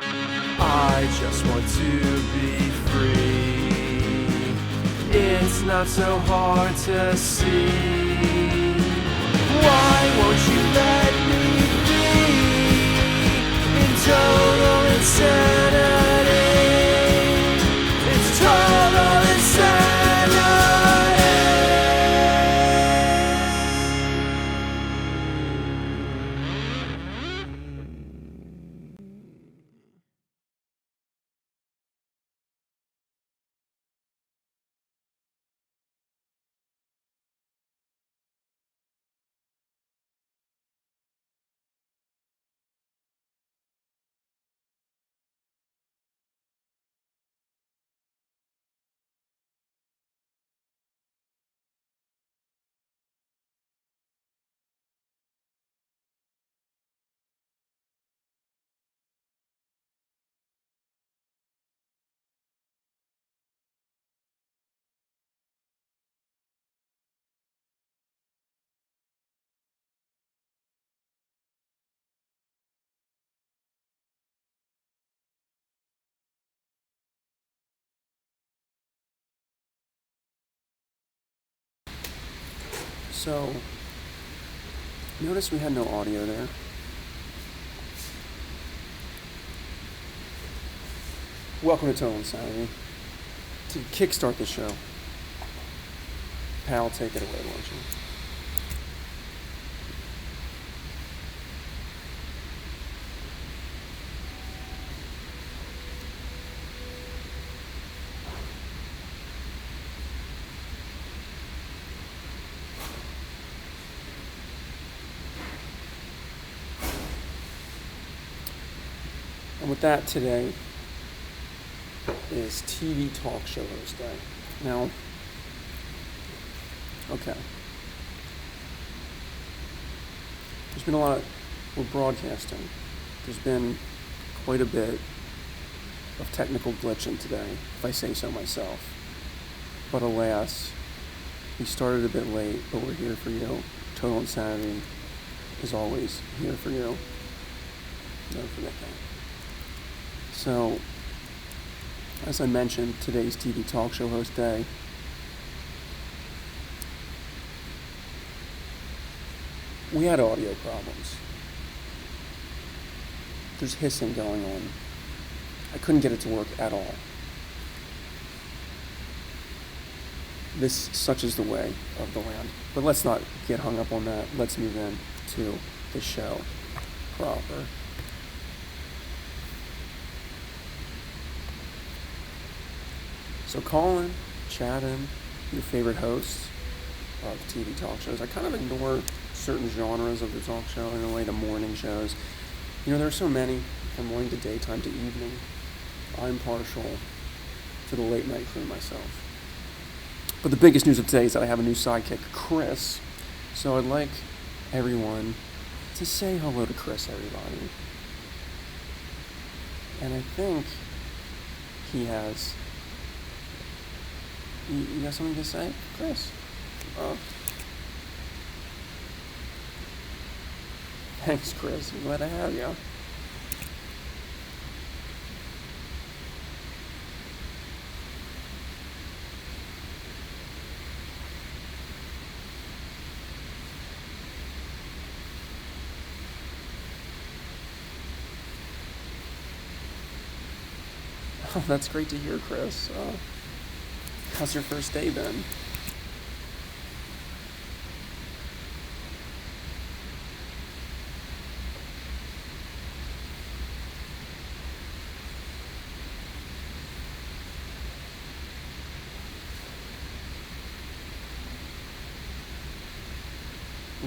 I just want to be free. It's not so hard to see. Why won't you let me be in total insanity? It's total insanity. So, notice we had no audio there. Welcome to Total Insanity. To kickstart the show, Pal, take it away, won't you? And with that, today is TV talk show host day. Now, okay. There's been a lot with broadcasting. There's been quite a bit of technical glitching today, if I say so myself. But alas, we started a bit late, but we're here for you. Total Insanity is always here for you. Never forget that. So, as I mentioned, today's TV talk show host day. We had audio problems. There's hissing going on. I couldn't get it to work at all. Such is the way of the land. But let's not get hung up on that. Let's move in to the show proper. So call in, chat in, your favorite hosts of TV talk shows. I kind of ignore certain genres of the talk show, in a way, the morning shows. You know, there are so many, from morning to daytime to evening. I'm partial to the late night crew myself. But the biggest news of today is that I have a new sidekick, Chris. So I'd like everyone to say hello to Chris, everybody. And I think he has... You got something to say, Chris? Oh. Thanks, Chris. I'm glad I have you. Oh, that's great to hear, Chris. How's your first day been?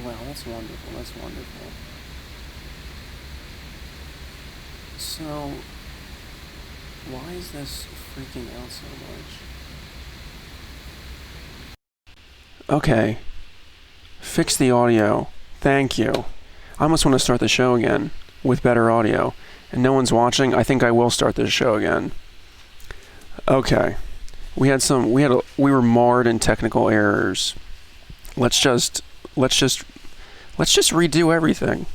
Wow, that's wonderful. That's wonderful. So, why is this freaking out so much? Okay. Fix the audio. Thank you. I almost want to start the show again with better audio. And no one's watching. I think I will start this show again. Okay. We were marred in technical errors. Let's just redo everything.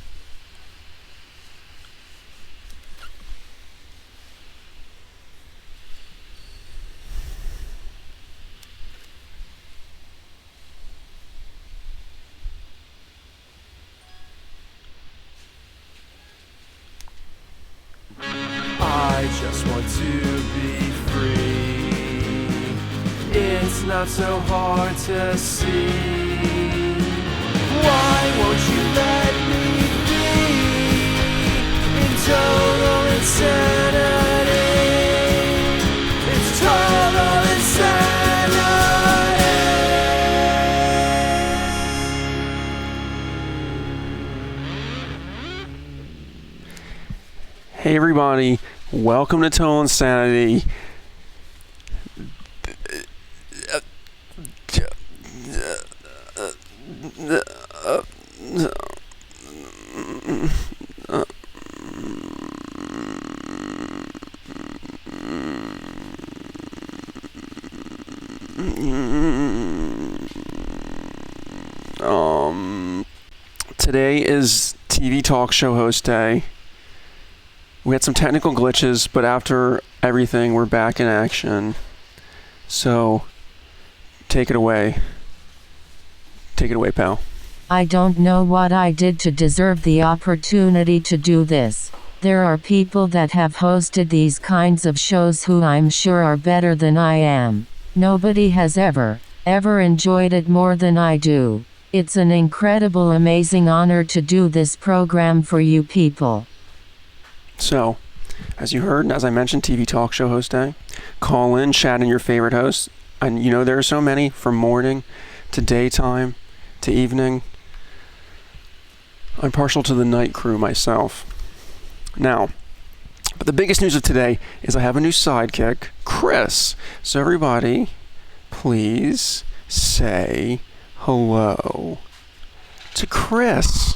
it's not so hard to see. Why won't you let me be in total insanity? It's total insanity. Hey everybody, welcome to Total Insanity. Today is TV talk show host day. We had some technical glitches, but after everything, we're back in action. So, take it away. Take it away, pal. I don't know what I did to deserve the opportunity to do this. There are people that have hosted these kinds of shows who I'm sure are better than I am. Nobody has ever enjoyed it more than I do. It's an incredible, amazing honor to do this program for you people. So, as you heard, and as I mentioned, TV talk show host day. Call in, chat in your favorite hosts. And you know there are so many, from morning to daytime to evening. I'm partial to the night crew myself. Now, but the biggest news of today is I have a new sidekick, Chris. So everybody, please say hello to Chris.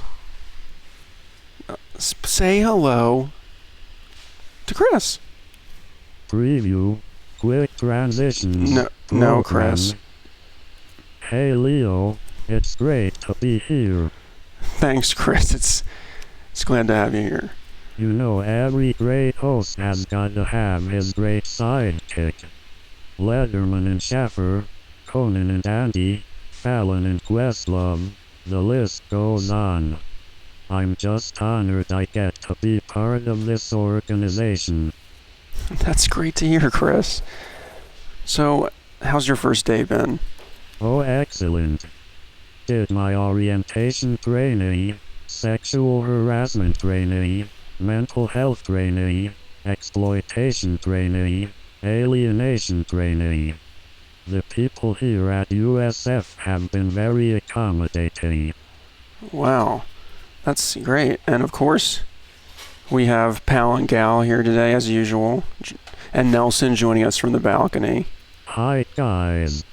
Say hello to Chris. Preview. Quick transitions. No, Chris. Hey Leo, it's great to be here. Thanks, Chris. It's glad to have you here. You know every great host has got to have his great sidekick. Letterman and Schaffer, Conan and Andy, Fallon and Questlove, the list goes on. I'm just honored I get to be part of this organization. That's great to hear, Chris. So, how's your first day been? Oh, excellent. Did my orientation training, sexual harassment training, mental health training, exploitation training, alienation training. The people here at USF have been very accommodating. Wow, that's great. And of course, we have Pal and Gal here today as usual, and Nelson joining us from the balcony. Hi guys.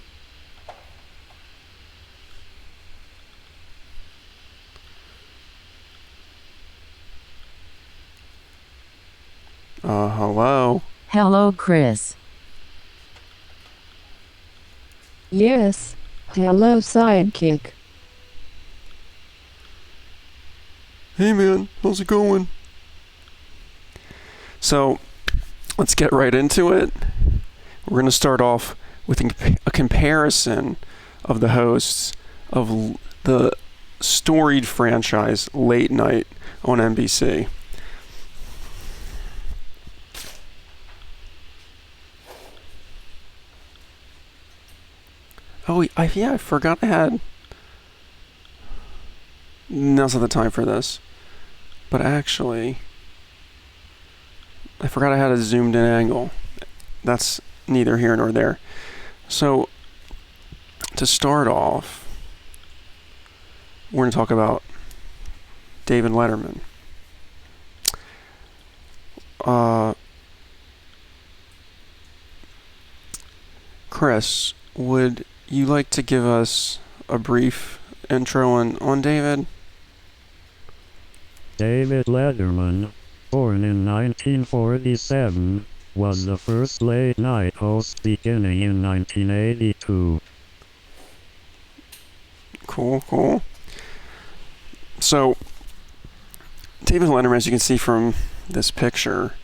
Hello. Hello, Chris. Yes. Hello, sidekick. Hey man, how's it going? So, let's get right into it. We're going to start off with a comparison of the hosts of the storied franchise Late Night on NBC. Oh, I forgot I had... Now's not the time for this. But actually, I forgot I had a zoomed in angle. That's neither here nor there. So, to start off, we're going to talk about David Letterman. Chris, would you like to give us a brief intro on David? David Letterman, born in 1947, was the first late-night host beginning in 1982. Cool. So, David Letterman, as you can see from this picture,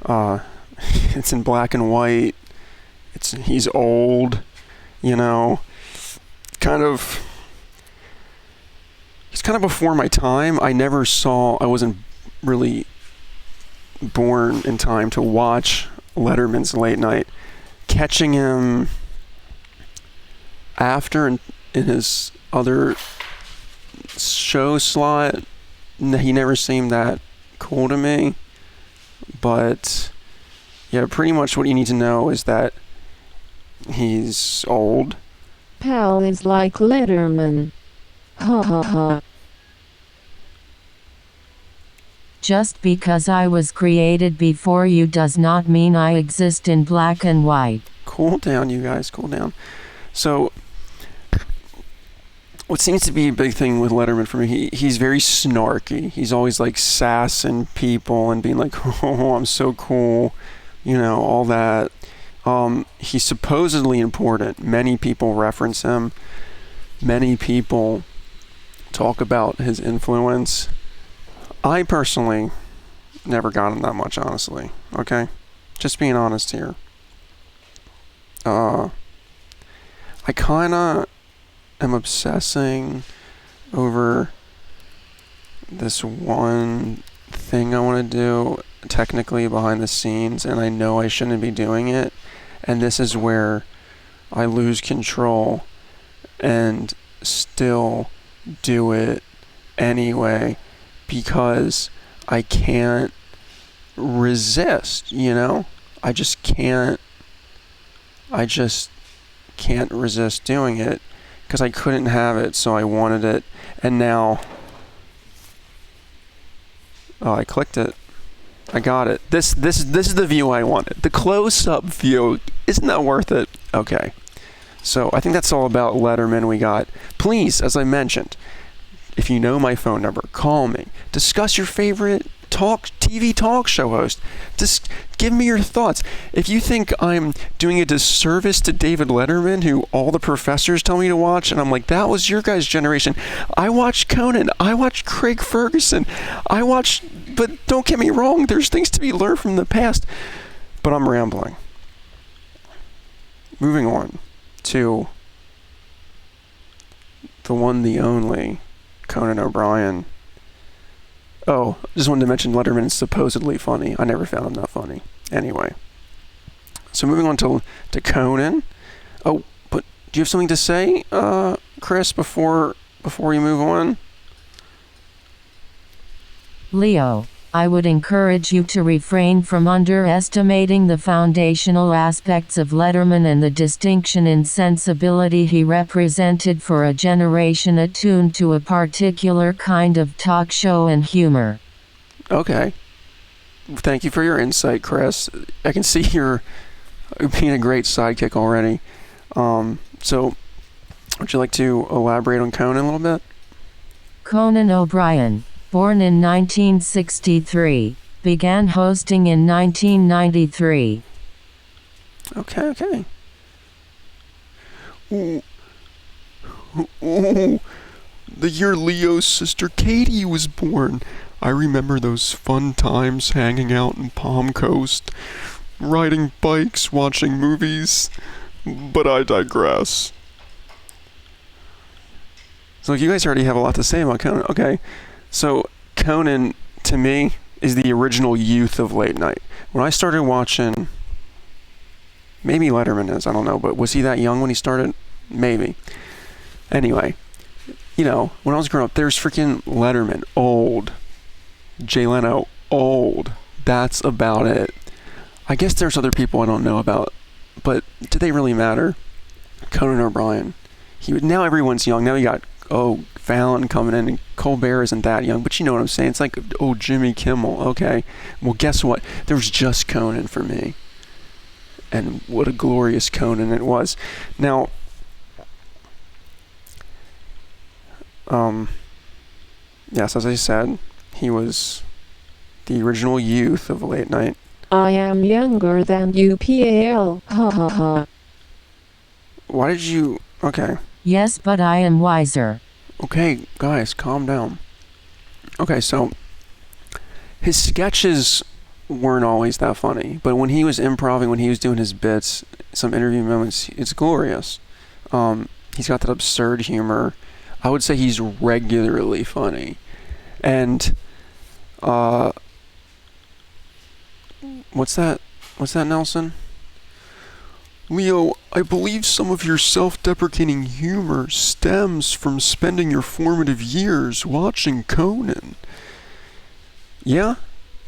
it's in black and white. He's old, you know, he's kind of before my time. I wasn't really born in time to watch Letterman's late night. Catching him after in his other show slot, he never seemed that cool to me. But yeah, pretty much what you need to know is that he's old. Pal is like Letterman. Ha ha ha. Just because I was created before you does not mean I exist in black and white. Cool down, you guys, cool down. So, what seems to be a big thing with Letterman for me, he's very snarky. He's always like sassing people and being like, oh, I'm so cool, all that. He's supposedly important. Many people reference him. Many people talk about his influence. I personally never got him that much, honestly. Okay? Just being honest here. I kind of am obsessing over this one thing I want to do technically behind the scenes, and I know I shouldn't be doing it. And this is where I lose control and still do it anyway, because I can't resist, I just can't resist doing it, because I couldn't have it, so I wanted it. And now, I clicked it. I got it. This is the view I wanted. The close-up view. Isn't that worth it? Okay. So I think that's all about Letterman we got. Please, as I mentioned, if you know my phone number, call me. Discuss your favorite TV talk show host. Just give me your thoughts. If you think I'm doing a disservice to David Letterman, who all the professors tell me to watch, and I'm like, that was your guys' generation. I watched Conan. I watched Craig Ferguson. But don't get me wrong, there's things to be learned from the past. But I'm rambling. Moving on to the one, the only, Conan O'Brien. Oh, just wanted to mention Letterman is supposedly funny. I never found him that funny. Anyway. So moving on to Conan. Oh, but do you have something to say, Chris, before you move on? Leo, I would encourage you to refrain from underestimating the foundational aspects of Letterman and the distinction in sensibility he represented for a generation attuned to a particular kind of talk show and humor. Okay. Thank you for your insight, Chris. I can see you're being a great sidekick already. So, would you like to elaborate on Conan a little bit? Conan O'Brien, born in 1963, began hosting in 1993. Okay. Ooh, the year Leo's sister Katie was born. I remember those fun times hanging out in Palm Coast, riding bikes, watching movies, but I digress. So you guys already have a lot to say about Conan. Okay. So, Conan, to me, is the original youth of late night. When I started watching, maybe Letterman is, I don't know, but was he that young when he started? Maybe. Anyway, when I was growing up, there's freaking Letterman, old. Jay Leno, old. That's about it. I guess there's other people I don't know about, but do they really matter? Conan O'Brien. Now everyone's young. Now you got, Fallon coming in, and Colbert isn't that young, but you know what I'm saying. It's like, Jimmy Kimmel. Okay. Well, guess what? There was just Conan for me. And what a glorious Conan it was. Now, yes, as I said, he was the original youth of late night. I am younger than you, PAL. Ha ha ha. Why did you... Okay. Yes, but I am wiser. Okay, guys, calm down. Okay, so his sketches weren't always that funny, but when he was improvising, when he was doing his bits, some interview moments, it's glorious. He's got that absurd humor. I would say he's regularly funny. And, what's that, Nelson? Leo, I believe some of your self-deprecating humor stems from spending your formative years watching Conan. Yeah?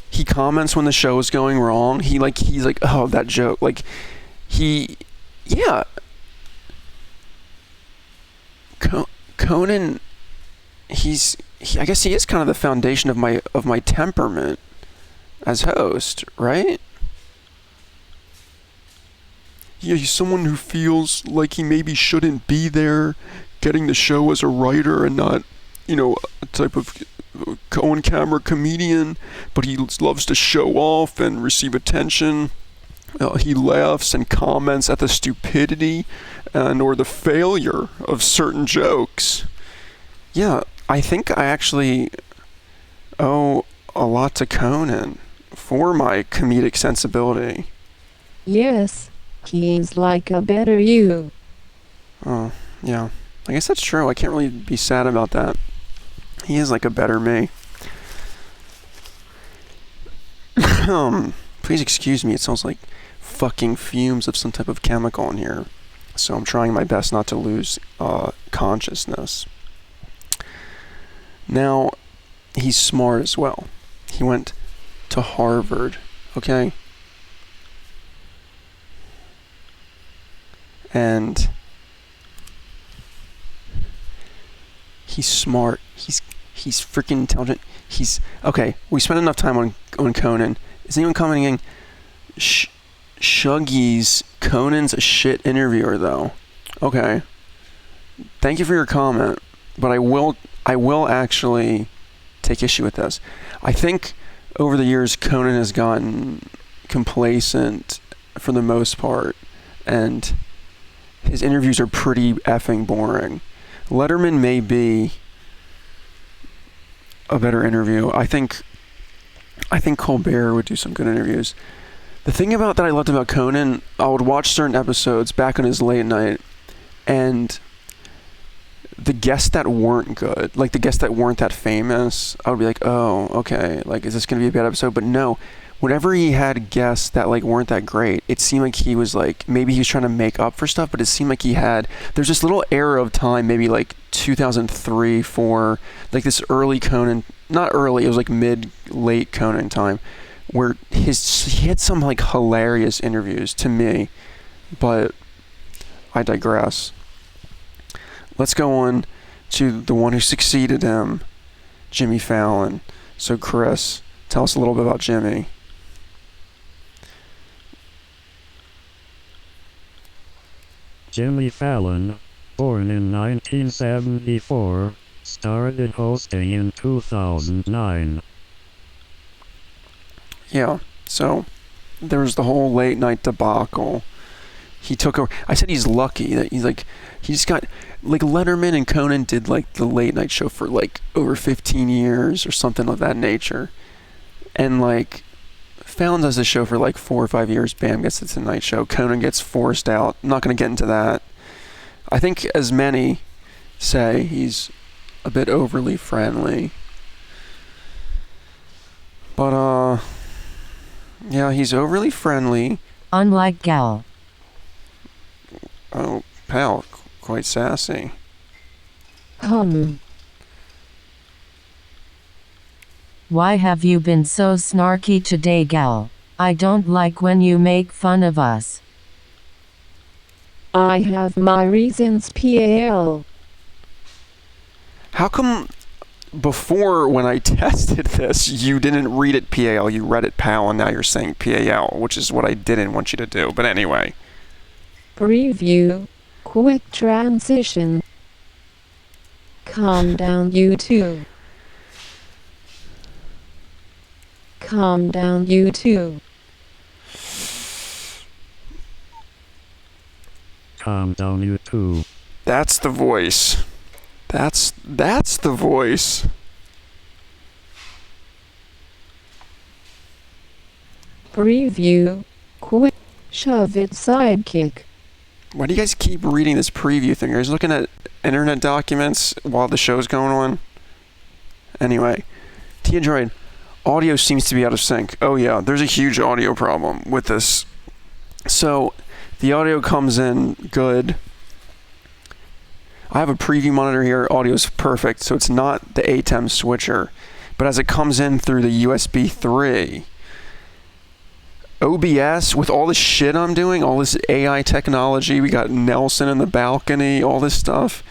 He comments when the show is going wrong. He's like, oh, that joke. Like, yeah. Conan, I guess he is kind of the foundation of my temperament as host, right? Yeah, he's someone who feels like he maybe shouldn't be there, getting the show as a writer and not, a type of on-camera comedian, but he loves to show off and receive attention. He laughs and comments at the stupidity or the failure of certain jokes. Yeah, I think I actually owe a lot to Conan for my comedic sensibility. Yes, he's like a better you. Oh, yeah. I guess that's true. I can't really be sad about that. He is like a better me. Please excuse me, it smells like fucking fumes of some type of chemical in here. So I'm trying my best not to lose consciousness. Now, he's smart as well. He went to Harvard, okay? And he's smart. He's freaking intelligent. Okay, we spent enough time on Conan. Is anyone commenting? Shuggies, Conan's a shit interviewer though. Okay. Thank you for your comment, but I will actually take issue with this. I think over the years Conan has gotten complacent for the most part, and his interviews are pretty effing boring. Letterman may be a better interview. I think Colbert would do some good interviews. The thing that I loved about Conan, I would watch certain episodes back on his late night, and the guests that weren't good, like the guests that weren't that famous, I would be like, oh, okay, like, is this going to be a bad episode? But no, whenever he had guests that like weren't that great, it seemed like he was like, maybe he was trying to make up for stuff, but it seemed like there's this little era of time, maybe like 2003, 4, like this early Conan, not early, it was like late Conan time, where he had some like hilarious interviews to me, but I digress. Let's go on to the one who succeeded him, Jimmy Fallon. So Chris, tell us a little bit about Jimmy. Jimmy Fallon, born in 1974, started hosting in 2009. Yeah, so there was the whole late night debacle. He took over. I said he's lucky that he's got, like, Letterman and Conan did like the late night show for like over 15 years or something of that nature. And like Fallon does the show for like 4 or 5 years, bam, gets the Tonight Show. Conan gets forced out. I'm not going to get into that. I think, as many say, he's a bit overly friendly. But yeah, he's overly friendly. Unlike Gal. Oh, pal, quite sassy. Why have you been so snarky today, Gal? I don't like when you make fun of us. I have my reasons, PAL. How come before, when I tested this, you didn't read it PAL, you read it PAL, and now you're saying PAL, which is what I didn't want you to do. But anyway. Preview. Quick transition. Calm down, you two. Calm down, you two. Calm down, you two. That's the voice. That's the voice. Preview. Quick. Shove it, sidekick. Why do you guys keep reading this preview thing? Are you guys looking at internet documents while the show's going on? Anyway, T-Android, audio seems to be out of sync. Oh yeah, there's a huge audio problem with this. So, The audio comes in good. I have a preview monitor here. Audio is perfect, so it's not the ATEM switcher. But as it comes in through the USB 3, OBS, with all this shit I'm doing, all this AI technology, we got Nelson in the balcony, all this stuff,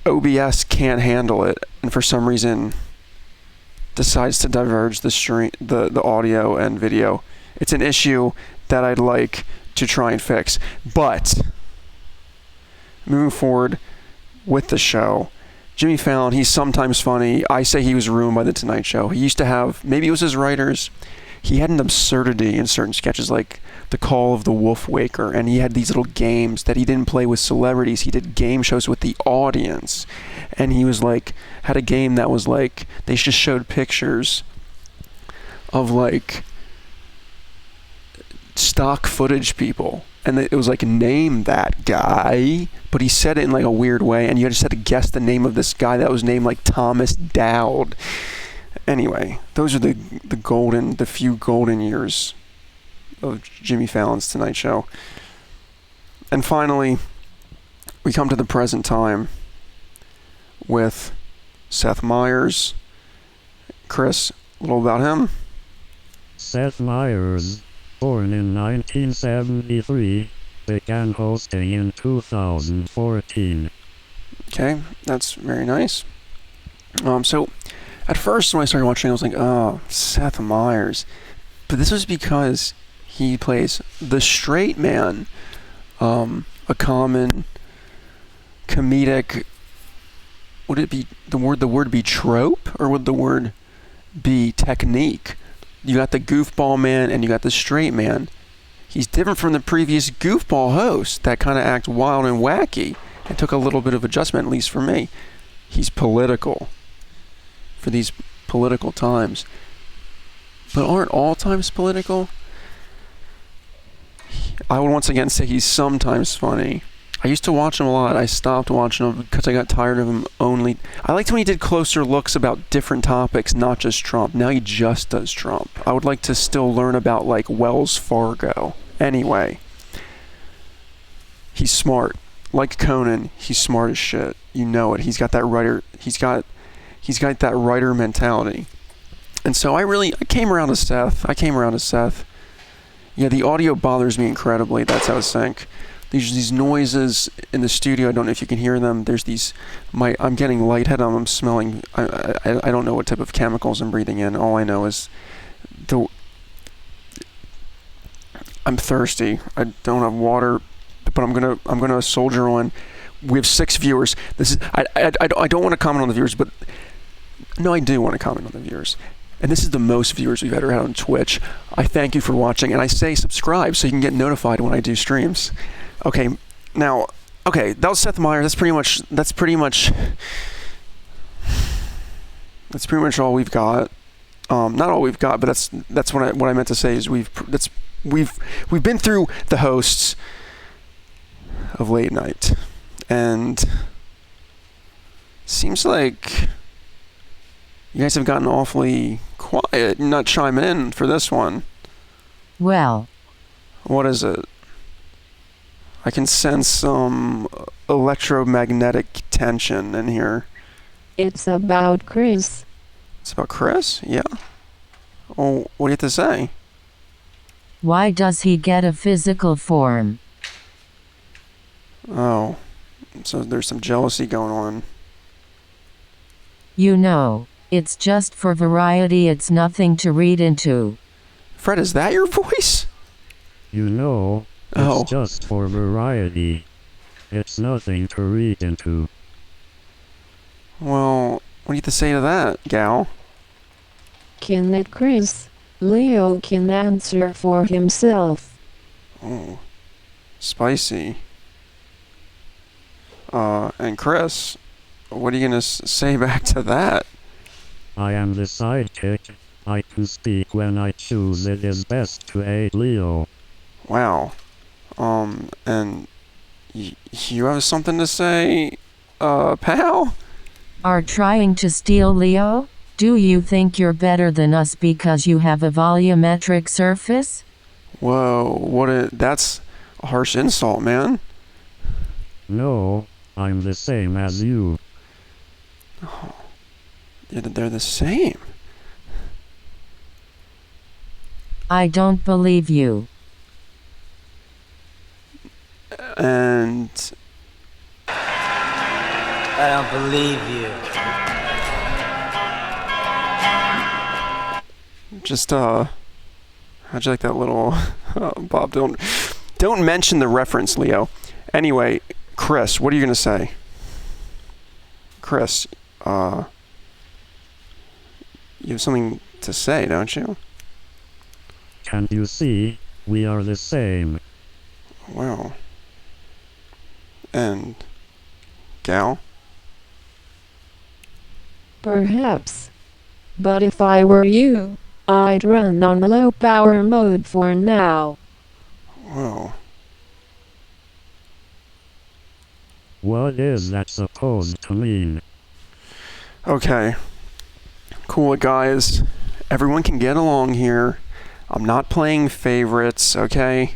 OBS can't handle it, and for some reason decides to diverge the audio and video. It's an issue that I'd like to try and fix. But moving forward with the show, Jimmy Fallon, he's sometimes funny. I say he was ruined by The Tonight Show. He used to have, maybe it was his writers, he had an absurdity in certain sketches, like The Call of the Wolf Waker, and he had these little games that he didn't play with celebrities. He did game shows with the audience, and he was like, had a game that was like, they just showed pictures of like stock footage people, and it was like, name that guy, but he said it in like a weird way, and you just had to guess the name of this guy that was named like Thomas Dowd. Anyway, those are the few golden years of Jimmy Fallon's Tonight Show. And finally, we come to the present time with Seth Meyers. Chris, a little about him. Seth Meyers, born in 1973, began hosting in 2014. Okay, that's very nice. So at first when I started watching, I was like, oh, Seth Meyers. But this was because he plays the straight man, a common comedic, would it be the word be trope, or would the word be technique? You got the goofball man and you got the straight man. He's different from the previous goofball host that kind of act wild and wacky. It took a little bit of adjustment, at least for me. He's political for these political times. But aren't all times political? I would once again say he's sometimes funny. I used to watch him a lot. I stopped watching him because I got tired of him only. I liked when he did closer looks about different topics, not just Trump. Now he just does Trump. I would like to still learn about like Wells Fargo. Anyway, he's smart. Like Conan, he's smart as shit. You know it. He's got that writer. He's got that writer mentality. And so I came around to Seth. Yeah, the audio bothers me incredibly. That's out of sync. These noises in the studio. I don't know if you can hear them. There's these. I'm getting lightheaded. I'm smelling. I don't know what type of chemicals I'm breathing in. All I know is I'm thirsty. I don't have water, but I'm gonna soldier on. We have 6 viewers. This is. I don't want to comment on the viewers, but no, I do want to comment on the viewers. And this is the most viewers we've ever had on Twitch. I thank you for watching, and I say subscribe so you can get notified when I do streams. Okay, that was Seth Meyers. That's pretty much all we've got. Not all we've got, but that's what I meant to say is we've been through the hosts of late night, and seems like you guys have gotten awfully quiet. Not chime in for this one. Well, what is it? I can sense some electromagnetic tension in here. It's about Chris. It's about Chris? Yeah. Oh, what do you have to say? why does he get a physical form? Oh, so there's some jealousy going on. You know, it's just for variety, it's nothing to read into. Fred, is that your voice? You know, it's just for variety. It's nothing to read into. Well, what do you have to say to that, gal? Can let Chris. Leo can answer for himself. Oh, spicy. And Chris, what are you gonna say back to that? I am the sidekick. I can speak when I choose. It is best to aid Leo. Wow. And you have something to say, pal? Are trying to steal Leo? Do you think you're better than us because you have a volumetric surface? Whoa, that's a harsh insult, man. No, I'm the same as you. They're the same. I don't believe you. And I don't believe you. just, how'd you like that little, Bob, don't mention the reference, Leo. Anyway, Chris, what are you going to say? Chris, you have something to say, don't you? Can't you see? We are the same. Wow. And Gal? Perhaps. But if I were you, I'd run on low power mode for now. Whoa. What is that supposed to mean? Okay. Cool, guys. Everyone can get along here. I'm not playing favorites, okay?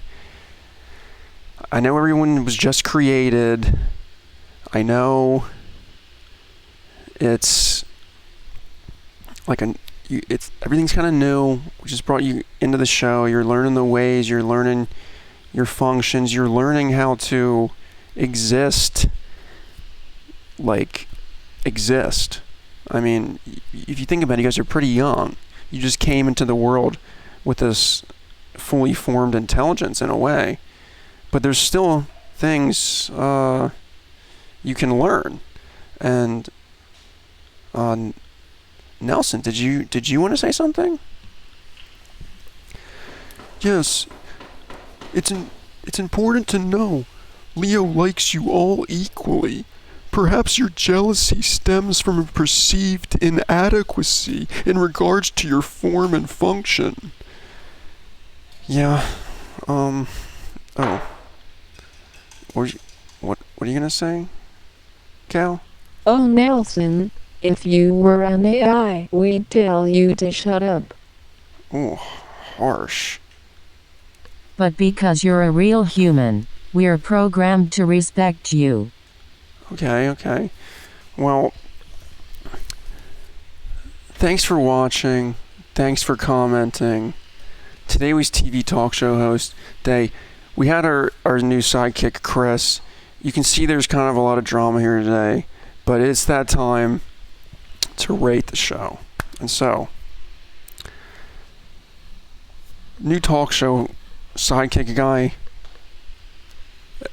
I know everyone was just created. I know it's like it's everything's kind of new. We just brought you into the show. You're learning the ways, you're learning your functions, you're learning how to exist. I mean, if you think about it, you guys are pretty young. You just came into the world with this fully formed intelligence in a way. But there's still things you can learn. And Nelson, did you want to say something? Yes. It's important to know Leo likes you all equally. Perhaps your jealousy stems from a perceived inadequacy in regards to your form and function. Yeah. Oh. What are you gonna say, Cal? Oh Nelson, if you were an AI, we'd tell you to shut up. Oh, harsh. But because you're a real human, we're programmed to respect you. Okay. Well, thanks for watching. Thanks for commenting. Today was TV talk show host day. We had our new sidekick, Chris. You can see there's kind of a lot of drama here today, but it's that time to rate the show. And so, new talk show sidekick guy,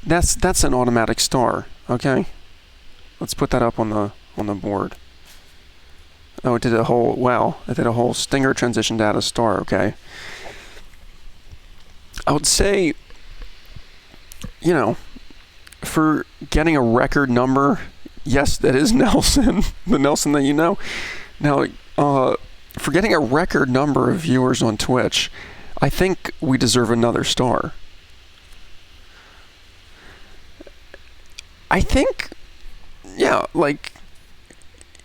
that's an automatic star, okay? Let's put that up on the board. Oh, it did a whole stinger transition to add a star, okay? I would say, for getting a record number, yes, that is Nelson, the Nelson that you know. Now, for getting a record number of viewers on Twitch, I think we deserve another star. I think, yeah, like,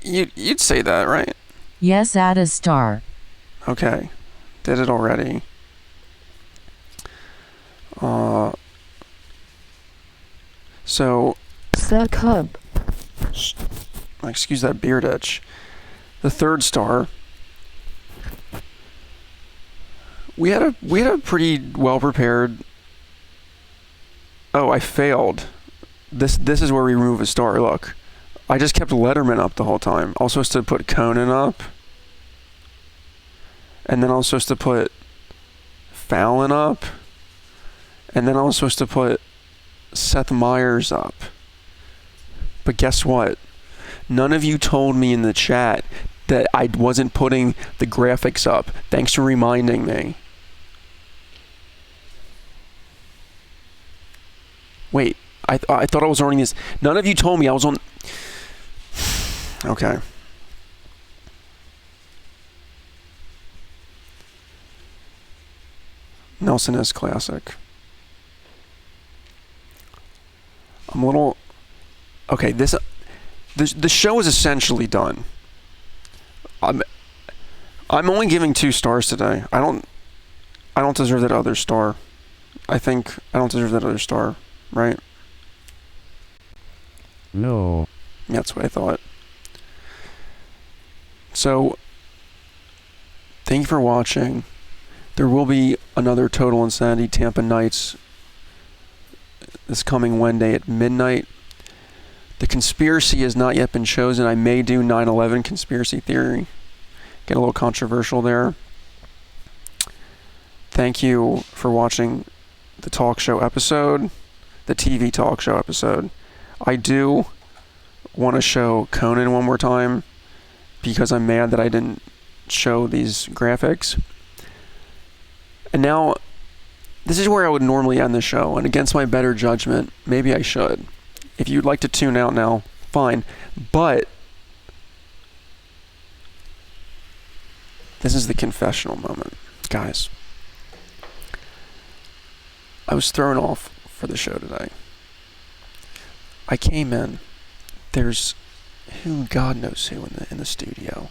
you'd say that, right? Yes, add a star. Okay, did it already. So, Suck up. excuse that beard itch. The third star. We had a pretty well prepared. Oh, I failed. This is where we remove a star. Look, I just kept Letterman up the whole time. I was supposed to put Conan up, and then I was supposed to put Fallon up, and then I was supposed to put Seth Meyers up. But guess what? None of you told me in the chat that I wasn't putting the graphics up. Thanks for reminding me. Wait, I thought I was running this. None of you told me I was on. Okay. Nelson is classic. I'm a little. Okay, the show is essentially done. I'm only giving 2 stars today. I don't deserve that other star. I think I don't deserve that other star, right? No. That's what I thought. So, thank you for watching. There will be another Total Insanity Tampa Nights this coming Wednesday at midnight. The conspiracy has not yet been chosen. I may do 9/11 conspiracy theory. Get a little controversial there. Thank you for watching the talk show episode, the TV talk show episode. I do want to show Conan one more time because I'm mad that I didn't show these graphics. And now, this is where I would normally end the show, and against my better judgment, maybe I should. If you'd like to tune out now, fine. But this is the confessional moment, guys. I was thrown off for the show today. I came in. There's God knows who in the studio.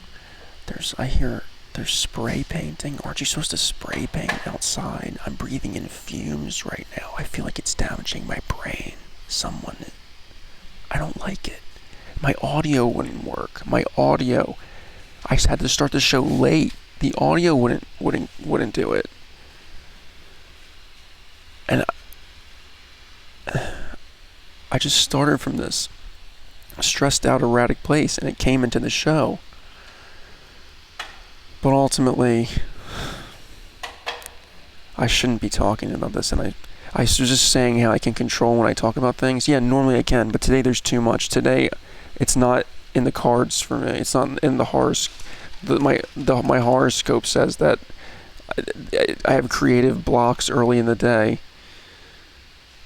I hear there's spray painting. Aren't you supposed to spray paint outside? I'm breathing in fumes right now. I feel like it's damaging my brain. I don't like it. My audio wouldn't work. I had to start the show late. The audio wouldn't do it. And I just started from this stressed out, erratic place, and it came into the show. But ultimately, I shouldn't be talking about this, and I was just saying how I can control when I talk about things. Yeah, normally I can, but today there's too much. Today, it's not in the cards for me. It's not in the horoscope. My horoscope says that I have creative blocks early in the day.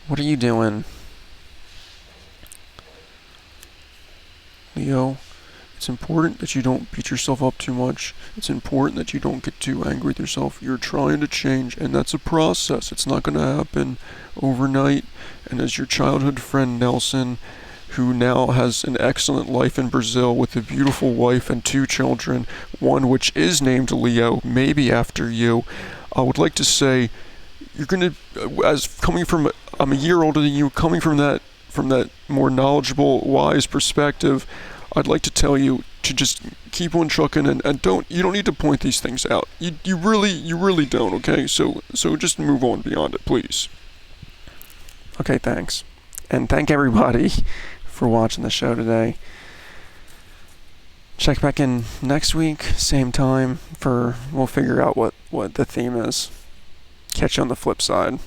What are you doing? Leo, it's important that you don't beat yourself up too much. It's important that you don't get too angry with yourself. You're trying to change, and that's a process. It's not going to happen overnight. And as your childhood friend Nelson, who now has an excellent life in Brazil with a beautiful wife and 2 children, one which is named Leo, maybe after you, I would like to say, you're going to, I'm a year older than you, coming from that more knowledgeable, wise perspective, I'd like to tell you to just keep on trucking and you don't need to point these things out. You really don't, okay? So just move on beyond it, please. Okay, thanks. And thank everybody for watching the show today. Check back in next week, same time, we'll figure out what the theme is. Catch you on the flip side.